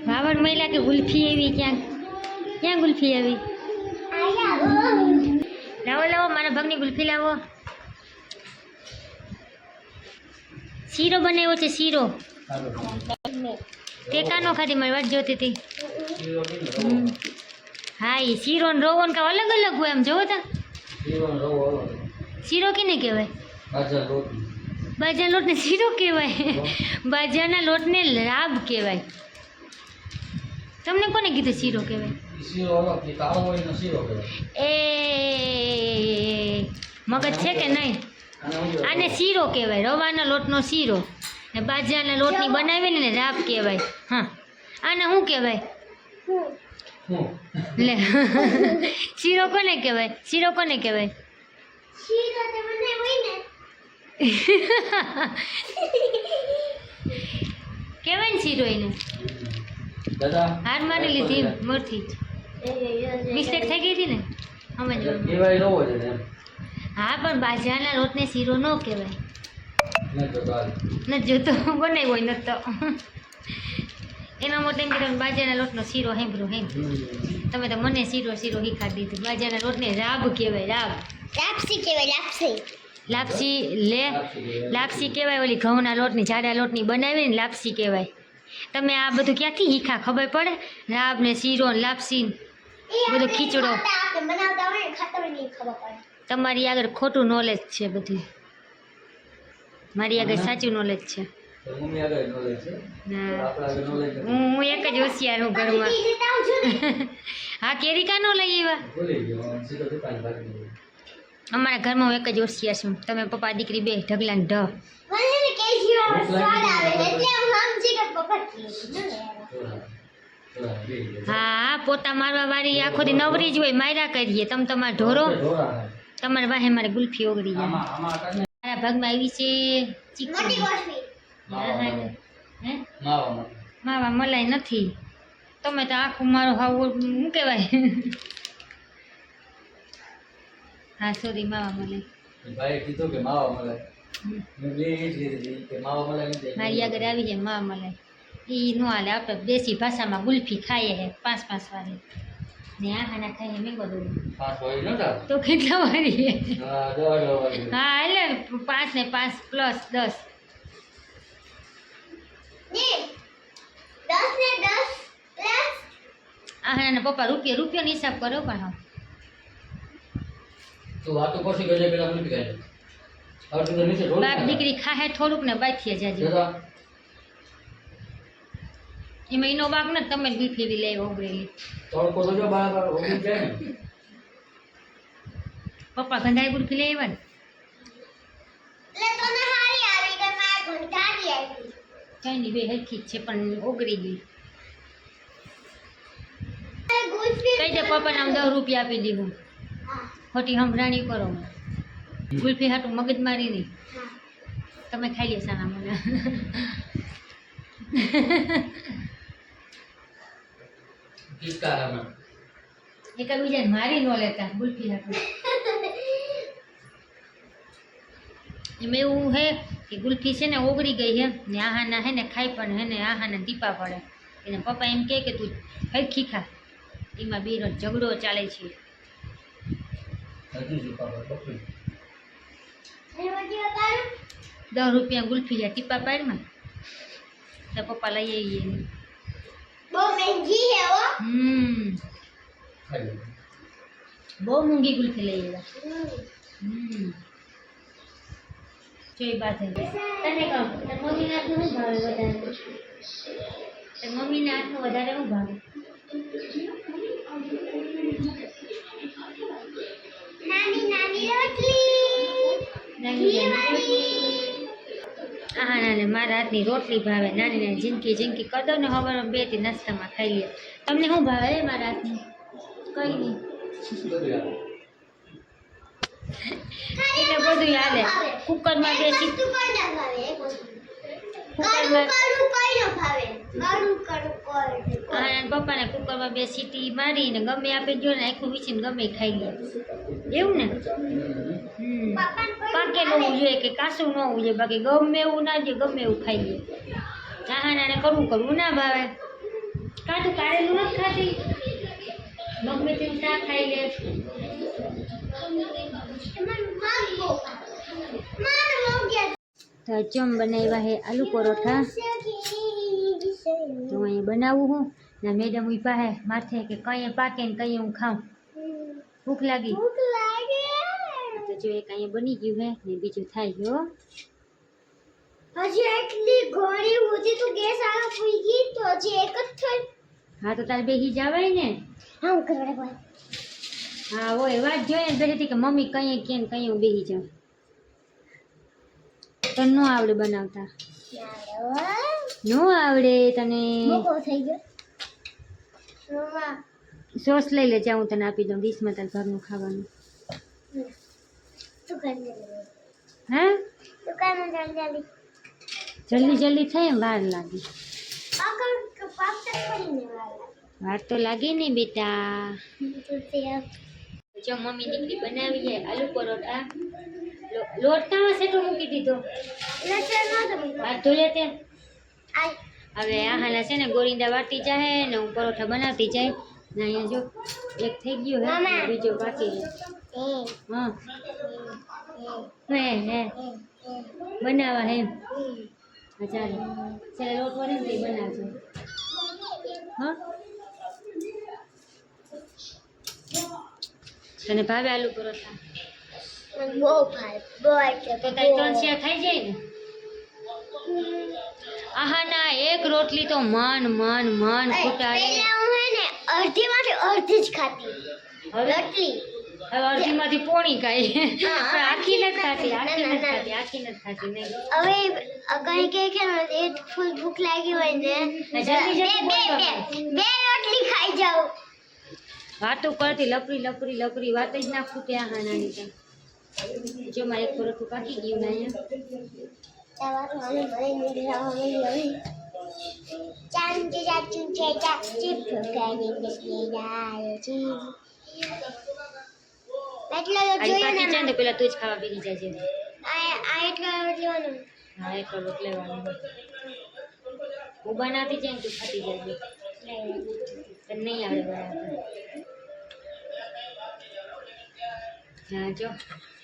વાવડ મહિલા કે ગુલ્ફી આવી ક્યાં ગુલ્ફી આવી? લાવો લાવો મારા ભાગની ગુલ્ફી લાવો. શીરો બનાવ્યો છે શીરો. તે કાનો ખાધી મારી વાત જોતી હતી. હા એ શીરો ને રવો ને કાં અલગ અલગ હોય એમ જોવો તા. શીરો કેને કહેવાય? બાજરાના લોટને શીરો કહેવાય? બાજરાના લોટને રાબ કહેવાય. તમને કોને કીધું શીરો કહેવાય? એ મગજ છે કે નહીં? આને શીરો કહેવાય, રવાના લોટનો શીરો. ને બાજરાના લોટની બનાવીને ને રાબ કહેવાય. હા આને શું કહેવાય લે? શીરો કોને કહેવાય? શીરો કોને કહેવાય? કહેવાય ને શીરો એને. હાર મારી લીધી મોરથી મિસ્ટેક થઈ ગઈ હતી ને સમજ. હા પણ બાજરાના લોટને શીરો ન કહેવાય. ન જોતો બનાવ્યો હોય નતો એના માટે એમ કે તમે બાજરાના લોટનો શીરો હેમ્બ્રો તમે તો મને શીરો શીખાડી દીધું. બાજરાના લોટને રાબ કહેવાય. રાબ લાપસી કહેવાય. લાપસી લે લાપસી કહેવાય. ઓલી ઘઉંના લોટની જાડા લોટની બનાવીને લાપસી કહેવાય. તમે આ બધું ક્યાંથી શીખા? ખબર પડે? રાબ ને શીરો ને લાપસી બધો ખીચડો. તમારી આગળ ખોટું નોલેજ છે બધું, મારી આગળ સાચું નોલેજ છે. હું એક જ હોશિયાર હું ઘરમાં. હા કેરી કા નો લઈ આવ્યા? અમારા ઘરમાં હું એક જ હોશિયાર છું. તમે પપ્પા દીકરી બે ઢગલા ને ઢ. હા પોતા મારવા વાળી આખો દી નવરી જ હોય, માર્યા કરીએ. તમે તમારા ઢોરો, તમારા વાહે મારે ગુલ્ફી ઓગળી જાય. મારા ભાગમાં આવી છે ચીકુ. માવા મલાઈ નથી. તમે તો આખું મારો હાવ શું કહેવાય? હા સોરી માવા મલાઈ. મારી આગળ આવી જાય માવા મલાઈ. એ ન હાલે. આપણે દેશી ભાષામાં ગુલ્ફી ખાઈએ હે 5 વાળી ને આહાના ખાઈએ મેંગો દોડી. તો કેટલા વાળી? હા એટલે 5 ને 5 પ્લસ 10. આહાના પપ્પા રૂપિયાનો હિસાબ કરો પણ હા બાપ દીકરી ખાહે થોડુંક ને બાકી જાજે. એમાં એનો બાગ ને તમે ગુલ્ફી લઈ ઓગળેલી. પપ્પા ગંધાઈ ગુલ્ફી લઈ આવ્યા ને કઈ નહીં બે હરખી જ છે પણ ઓગળી ગઈ. કઈ દે પપ્પાને આમ 10 રૂપિયા આપી દીધું. ખોટી હંભરાણી કરો. ગુલ્ફી હાટું મગજ મારી નહીં. તમે ખાઈ લે સાના મને. એકબીજાને મારી ન લેતા ગુલ્ફી હાટું. એમાં એવું હે કે ગુલ્ફી છે ને ઓગળી ગઈ હે ને આહાના હે ને ખાઈ પણ હે ને આહાના દીપા પડે. એને પપ્પા એમ કહે કે તું હરખી ખા. એમાં બેનો ઝઘડો ચાલે છે. 10 રૂપિયા ગુલ્ફી જાય ટીપા પાડમાં તો પપ્પા લઈ આવીએ. બહુ મહેંગી હે ઓ. બહુ મોંઘી ગુલ્ફી લઈ આવ્યા. જોઈ બાત હે. તને કહું તાર મમ્મીના હાથનું વધારે શું ભાવે? નાની રોટલી. હા નાને મારા હાથની રોટલી ભાવે. નાની નાની ઝીંકી કદો ને હવે 2 થી નાસ્તામાં ખાઈ લે. તમને શું ભાવે મારા હાથની? કઈ નહીં એટલે બધું હાલે. કુકરમાં બે પપ્પાને કુકરમાં 2 સીટી મારીને ગમે આપી દો ને આખું વીસીને ગમે ખાઈ લે. એવું ને પાકેલું હોવું જોઈએ કે કાચું ન હોવું જોઈએ. બાકી ગમે એવું ના જોઈએ ગમે એવું ખાઈ લે. આહાનાને કરવું ના ભાવે. કાં તું કારેલું નથી ખાતી? ગમે તેમ શાક ખાઈ લે. તો ચમ બનાવ્યા હે આલુ પરોઠા. તો અહીં બનાવું હું ને મેડમ ઉભા હે માથે કે કઈ પાકે ને કઈ હું ખાઉં. ભૂખ લાગી તો જો એક અહીંયા બની ગયું હે ને બીજું થાય ગયો. હજી એટલી ઘણી હતી તો ગેસ આ પૂઈ ગઈ તો હજી એક જ થઈ. હા તો તારે બેહી જવાય ને. હા હું કરવા બોલ. હા હોય વાત જોઈએ ને બેઠી કે મમ્મી કઈ કેમ કઈ હું બેહી જાઉં. તને ન આવડે બનાવતા? ન આવડે તને? મોકો થઈ ગયો. મમ્મા સોસ લઈ લે જા હું તને આપી દઉં ડીશમાં તારે ઘરનું ખાવાનું. તું કરી દે. હા તું કામ જલ્દી જલ્દી જલ્દી થાય એમ વાર લાગે. પાકર પાપતા કરીને વાલા. વાર તો લાગે ને બેટા. તું તે જો મમ્મી દીકરી બનાવી છે આલુ પરોઠા. લોટ કામાં સેટો મૂકી દીધો? લચર ન તો હાથ ધોલે તે. આઈ હવે આહાના છે ને ગોરિંદા વાટી જાય ને હું પરોઠા બનાવતી જાય ને અહીંયા જો એક થઈ ગયો હે ને બીજો બાકી છે. હા હે બનાવવા હે. ચાલો ચાલો લોટ વળે ને તે બનાવજો. હા તને ભાવે આલુ પરોઠા? બહુ ભાઈ બહુ એટલે તો તારી ટોન્સિયા ખાઈ જાય ને. આહાના એક રોટલી તો મન ખૂટાડે. પહેલા હું હે ને અડધીમાંથી અડધી જ ખાતી રોટલી. હવે અડધીમાંથી પોણી ખાય. હા, આખી નથી ખાતી ના, આખી ના, નથી ના. ખાતી આખી નથી ખાતી નહીં. હવે કઈ કઈ કે એ ફૂલ ભૂખ લાગી હોય ને જલ્દી જલ્દી બે રોટલી ખાઈ જાઉં. વાતો કરતી લપરી વાત જ ના ખૂટે આહાનાની તો. જો મારે એક પરોઠું પાકી ગયું ને અહીંયા ને પેલા તું જ ખાવા બેસી જાય છે. હા એટલો લોટ લેવાનો. હું બનાવતી જાય ને તું ખાતી જાય. તને નહીં આવડે બનાવતા. હા જો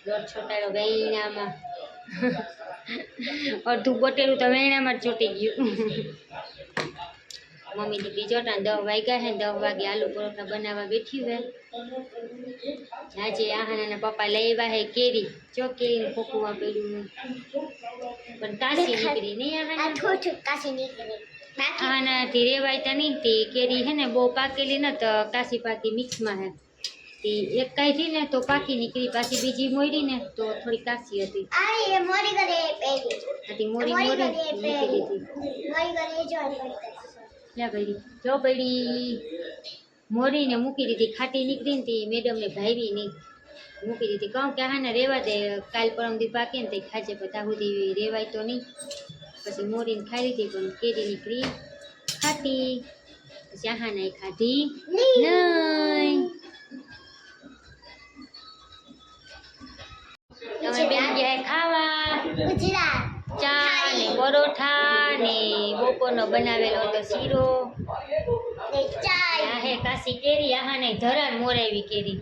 લોટ છોટાડો વેણામાં. અડધું બોટેલું તો વેણામાં જ ચોટી ગયું. મમ્મી દીકરી જોટા 10 વાગ્યા છે 10 વાગે આલુ પરોઠા બનાવવા બેઠી હોય. આજે આહાના પપ્પા લઈ આવ્યા હે કેરી. જો કેરી ખોખુમાં પડ્યું પણ કાશી નીકળી નહીં આહાના. આહાનાથી રેવાય તા નહીં તે કેરી હે ને બહુ પાકેલી ન તો કાશી પાકી મિક્સમાં હે. તે એક કાઢી ને તો પાકી નીકળી પાછી બીજી મોરી ને તો થોડી કાશી હતી. મોરી મૂકી દીધી. ક્યાં પડી? જો પડી મોરીને મૂકી દીધી. ખાટી નીકળી ને તે મેડમને ભાવી નહીં મૂકી દીધી. કહું કે હા ને રેવા દે કાલ પરમ દી પાકે ને તે ખાજે પણ ત્યાં સુધી રેવાય તો નહીં. પછી મોરીને ખાઈ લીધી પણ કેરી નીકળી ખાટી. પછી આહાને ખાધી નહીં. તમે બેન ગયા ખાવા ચા ને પરોઠા ને બપોરનો બનાવેલો હતો શીરો. હે કાશી કેરી આહાને ધરાન મોરાવી કેરી.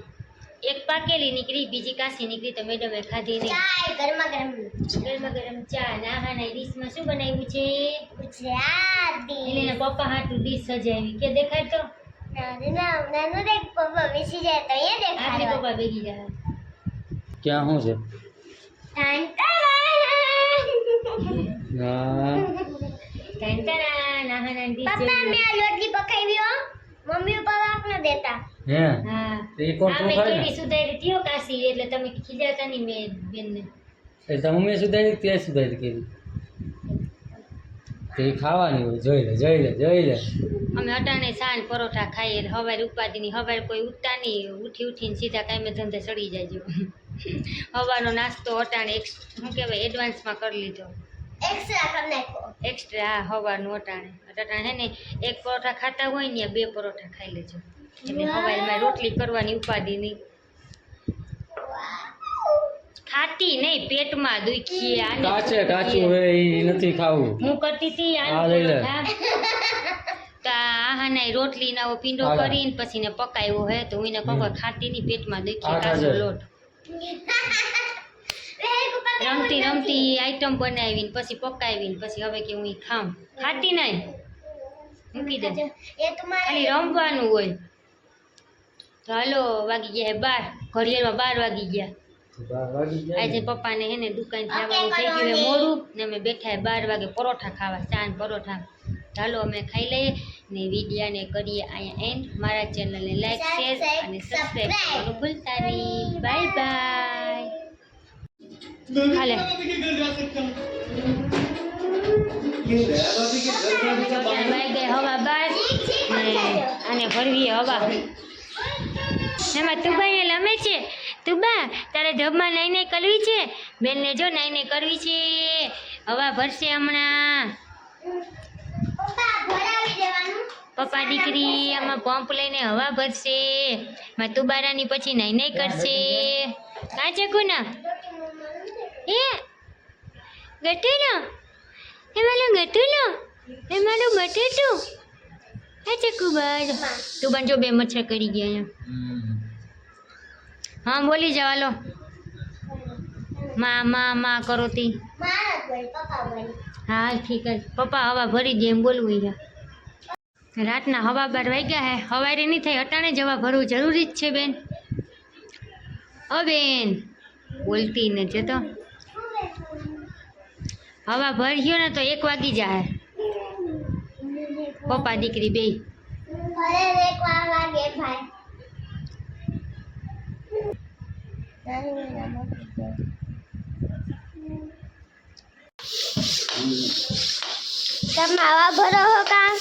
એક પાકેલી નીકળી બીજી કાશી નીકળી તો મેડમે ખાધી નહીં. ગરમા ગરમ ચા ને આહાને ડીશમાં શું બનાવ્યું છે? એને પપ્પા હાટું ડીશ સજાવી કે દેખાય તો પપ્પા બેસી જાય. ક્યાં શું છે? રોટલી પકાવી મમ્મી પપ્પા વાક ન દેતા. હે હા એ કોણ તું ખાય ને? કેરી સુધારી થયો કાશી એટલે તમે ખીજાતા નહીં મેં બેનને. એ તમે સુધારી તે સુધારી કેવી તે ખાવાની હોય. જોઈ લે અમે અટાણે સાંજ પરોઠા ખાઈએ હવારે ઉપાધિની. હવારે કોઈ ઉઠતા નહીં ઉઠીને સીધા કાંઈ ધંધે ચડી જાય. હવાનો નાસ્તો અટાણે શું કહેવાય એડવાન્સમાં કરી લીધો. એક્સ્ટ્રા હવાનું અટાણે હે ને એક પરોઠા ખાતા હોય ને 2 પરોઠા ખાઈ લેજો. એટલે હવારમાં રોટલી કરવાની ઉપાધિ નહીં. ખાતી નહીં, પેટમાં દુખી. આને કાચે કાચું હે ઈ નથી ખાવું. હું કરતી હતી આ લઈ લે. તો આહાના રોટલી ના પીંડો કરીને પછી ને પકાવ્યો હે તો હું એને કહું કે ખાતી નહીં, પેટમાં દુખી. કાચો લોટ રમતી રમતી આઈટમ બનાવીને પછી પકાવીને પછી હવે કે હું ઈ ખાઉં. ખાતી નહીં, મૂકી દે. ખાલી રમવાનું હોય. તો હાલો વાગી ગયા 12, ઘડિયાળમાં 12 વાગી ગયા. આજે પપ્પાને હે ને દુકાનથી આવવાનું થઈ ગયું હે મોડું ને અમે બેઠા હે 12 વાગે પરોઠા ખાવા, ચાન પરોઠા. ચાલો અમે ખાઈ લઈએ ને વિડીયાને કરીએ અહીંયા એન્ડ. મારા ચેનલને લાઈક શેર અને સબસ્ક્રાઈબ કરવાનું ભૂલતા નહીં. Bye bye. હાલે બાય ગઈ હવા 12 અને ભરવી હવા. એમાં તુબાને લમે છે. તુબા તારે ધબમાં નાઈ નાઈ કરવી છે. બેનને જો નાઈ નાઈ કરવી છે. હવા ભરશે હમણાં. પપ્પા દીકરી આમાં પંપ લઈને હવા ભરશે. માં તુબારાની પછી નાઈ નાઈ કરશે. કાચે કુના એ ગટુનો એ મારો ગટુનો એ મારું બટેટું. હા ચકુબા તુબાન જો 2 મચ્છર કરી ગયા અહીંયા. હા બોલી જાવ હાલો. માં માં માં કરો તી. હા ઠીક છે. પપ્પા હવા ભરી દે એમ બોલવું છે. રાતના હવા 12 વાગ્યા હે. હવારે નહીં થાય, અટાણે જ હવા ભરવું જરૂરી જ છે બેન. ઓ બેન બોલતી ને જતો. હવા ભર્યો ને તો 1 વાગી જાય. પપ્પા દીકરી બે તમે આવા ભરો હો કામ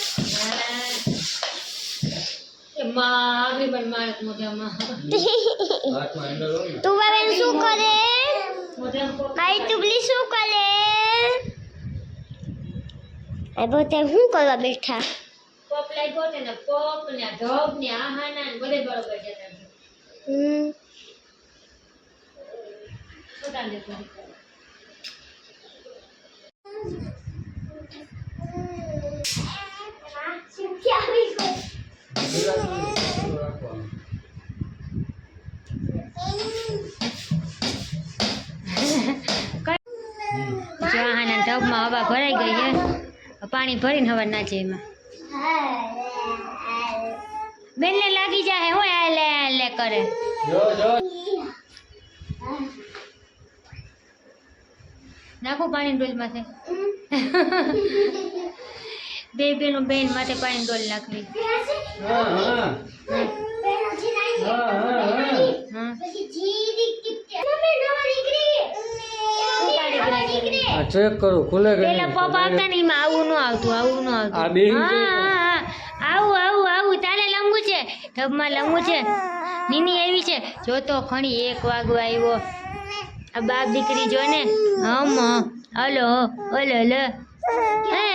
તું બેન શું કરે? મારી તુબલી શું કરે? એ બોતે હું કરવા બેઠા? પપ લાગ્યો છે ને પપ ને ધબ ને આહાના ને બધે બરોબર જતા. છોટા ને ટબમાં હવા ભરાઈ ગઈ છે. પાણી ભરીને હવા નાચે એમાં. બેનને લાગી જાય હું લે લે કરે. નાખો પાણી ડોલ માથે. બે બેનો બેન માથે પાણી ડોલ નાખવી. ચેક કરો ખુલે કે પેલા પપ આવતા ને એમાં આવું ન આવતું. હા આવું તારે લંબુ છે. ઢબમાં લંબુ છે. નીની આવી છે જો તો ખણી 1 વાગવા આવ્યો. આ બાપ દીકરી જો ને હમ હલો હલો હલો હે